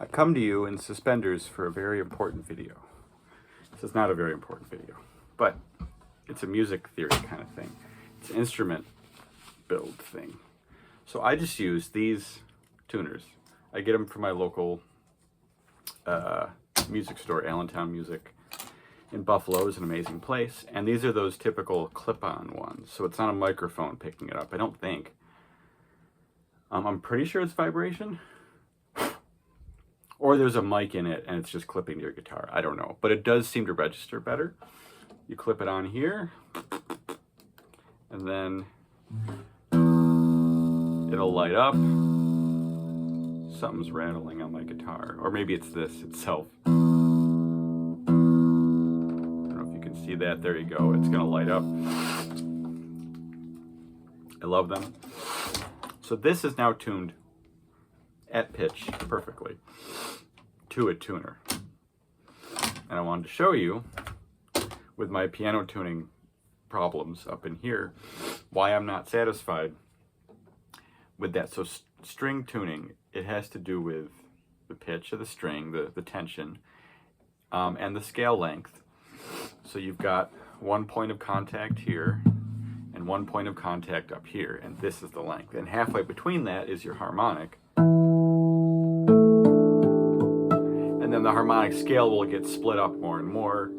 I come to you in suspenders for a very important video. This is not a very important video, but it's a music theory kind of thing. It's an instrument build thing. So I just use these tuners. I get them from my local music store, Allentown Music in Buffalo. Is an amazing place. And these are those typical clip-on ones. So it's not a microphone picking it up, I don't think. I'm pretty sure it's vibration. Or there's a mic in it and it's just clipping to your guitar. I don't know. But it does seem to register better. You clip it on here. And then it'll light up. Something's rattling on my guitar. Or maybe it's this itself. I don't know if you can see that. There you go. It's going to light up. I love them. So this is now tuned at pitch perfectly to a tuner. And I wanted to show you, with my piano tuning problems up in here, why I'm not satisfied with that. So string tuning, it has to do with the pitch of the string, the tension, and the scale length. So you've got one point of contact here and one point of contact up here, and this is the length. And halfway between that is your harmonic. And then the harmonic scale will get split up more and more.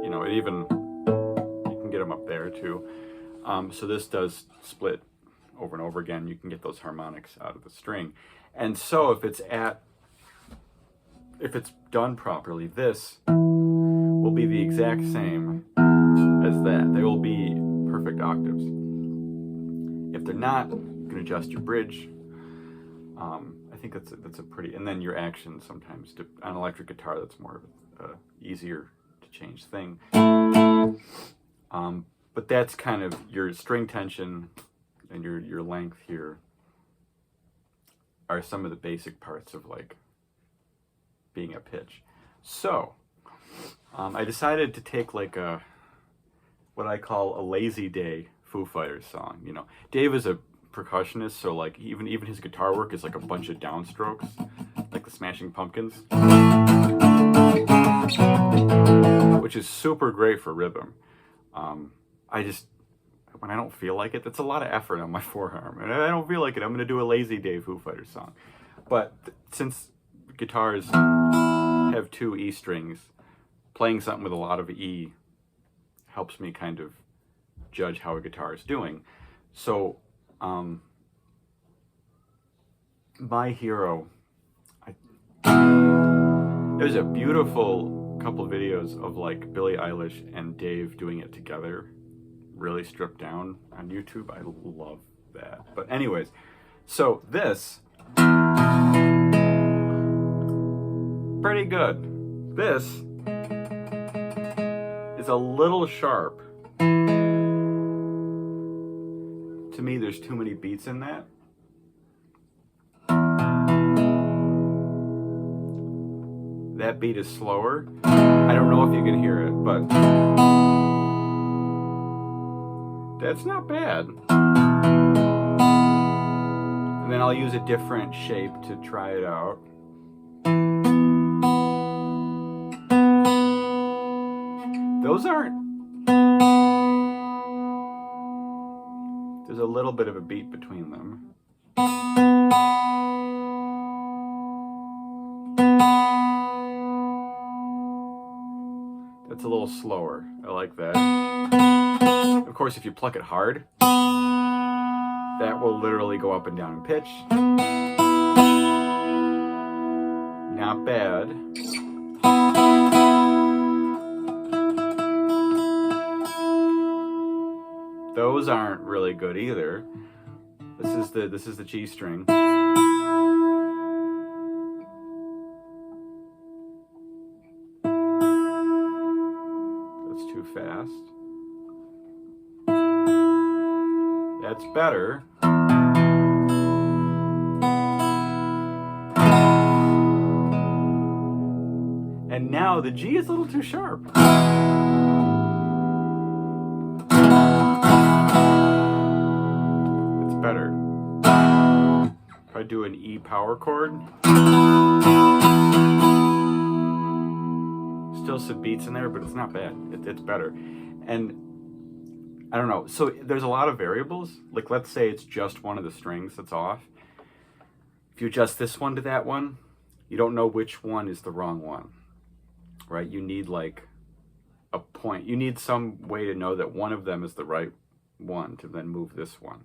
You know, you can get them up there too. So this does split over and over again. You can get those harmonics out of the string. And so if it's done properly, this will be the exact same as that. They will be perfect octaves. If they're not, you can adjust your bridge. I think that's a pretty, and then your action sometimes. On electric guitar, that's more of a easier to change thing. But that's kind of your string tension and your length here are some of the basic parts of like being a pitch. So I decided to take like what I call a lazy day Foo Fighters song. You know, Dave is a percussionist, so like even his guitar work is like a bunch of downstrokes, like the Smashing Pumpkins, which is super great for rhythm. When I don't feel like it, that's a lot of effort on my forearm, and I don't feel like it. I'm going to do a lazy day Foo Fighters song. But since guitars have two E strings, playing something with a lot of E helps me kind of judge how a guitar is doing. So my hero, there's a beautiful couple of videos of like Billie Eilish and Dave doing it together, really stripped down on YouTube. I love that. But anyways, so this, pretty good. This is a little sharp. To me, there's too many beats in that. That beat is slower. I don't know if you can hear it, but that's not bad. And then I'll use a different shape to try it out. Those aren't. There's a little bit of a beat between them. That's a little slower. I like that. Of course, if you pluck it hard, that will literally go up and down in pitch. Not bad. Those aren't really good either. This is the G string. That's too fast. That's better. And now the G is a little too sharp. It's better. I do an E power chord, still some beats in there, but it's not bad. It's better. And I don't know. So there's a lot of variables. Like, let's say it's just one of the strings that's off. If you adjust this one to that one, you don't know which one is the wrong one, right? You need like a point. You need some way to know that one of them is the right one to then move this one.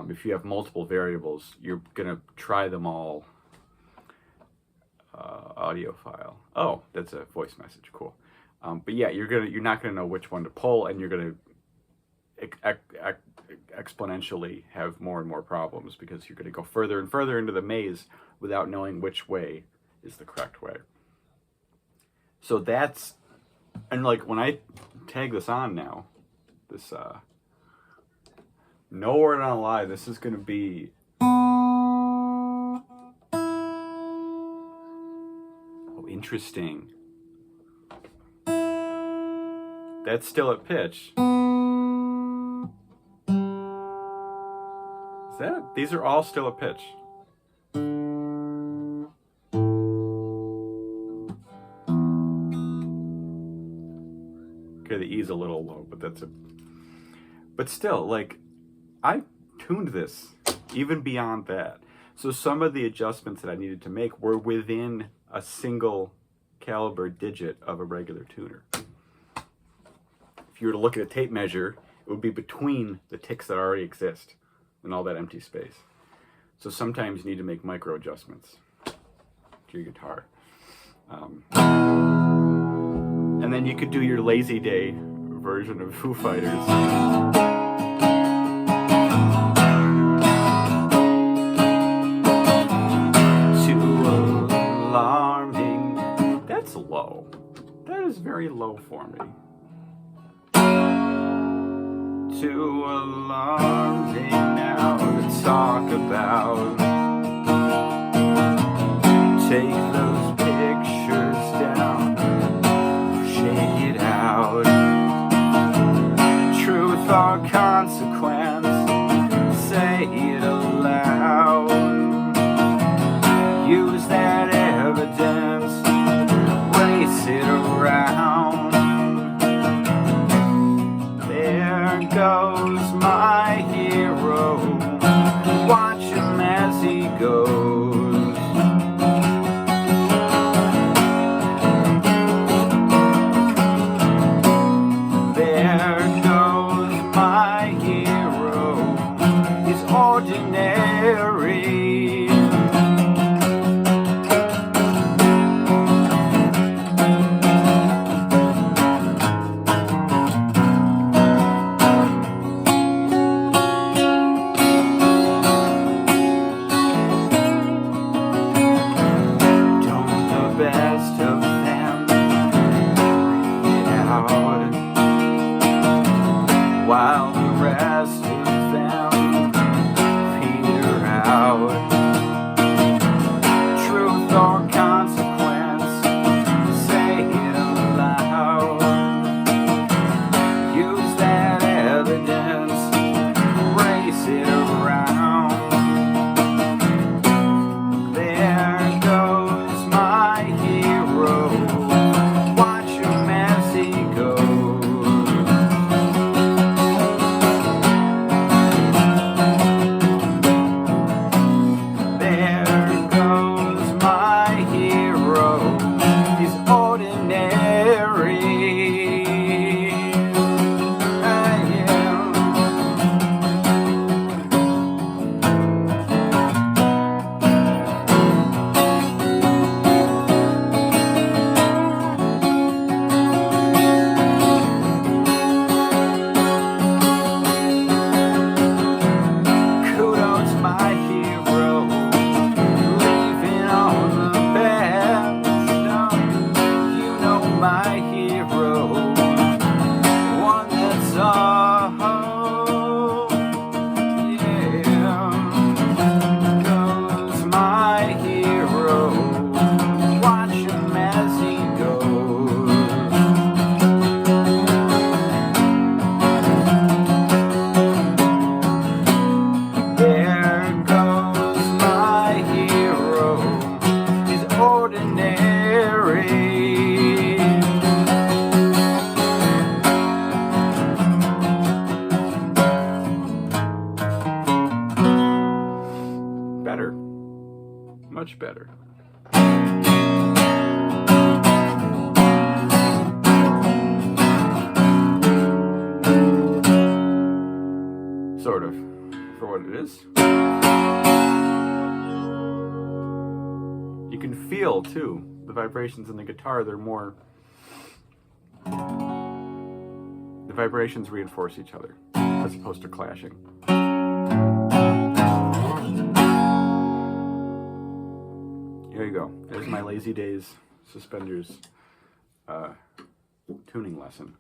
If you have multiple variables, you're gonna try them all. Audio file. Oh, that's a voice message. Cool. But yeah, you're not gonna know which one to pull, and you're gonna exponentially have more and more problems because you're gonna go further and further into the maze without knowing which way is the correct way. So that's, and like when I tag this on now, this no word on a lie, this is gonna be interesting. That's still at pitch. Is that? These are all still at pitch. Okay, the E's a little low, but that's but still, like, I tuned this even beyond that. So some of the adjustments that I needed to make were within a single caliber digit of a regular tuner. If you were to look at a tape measure, it would be between the ticks that already exist and all that empty space. So sometimes you need to make micro adjustments to your guitar. And then you could do your lazy day version of Foo Fighters. That's low. That is very low for me. Too alarming now to talk about. Take those pictures down, shake it out. Truth or consequence, say it aloud. Use that evidence, it around. There goes my hero, watch him as he goes. There goes my hero, he's ordinary. While the rest of them peter out. Truth or consequence, say it aloud. Use that evidence, race it around. There goes my hero, watch him as he goes. better. Much better. Sort of, for what it is. You can feel, too, the vibrations in the guitar. They're more... The vibrations reinforce each other, as opposed to clashing. Here you go. There's my Lazy Days Suspenders tuning lesson.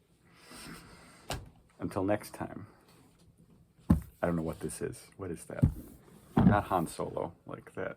Until next time. I don't know what this is. What is that? Not Han Solo, like that.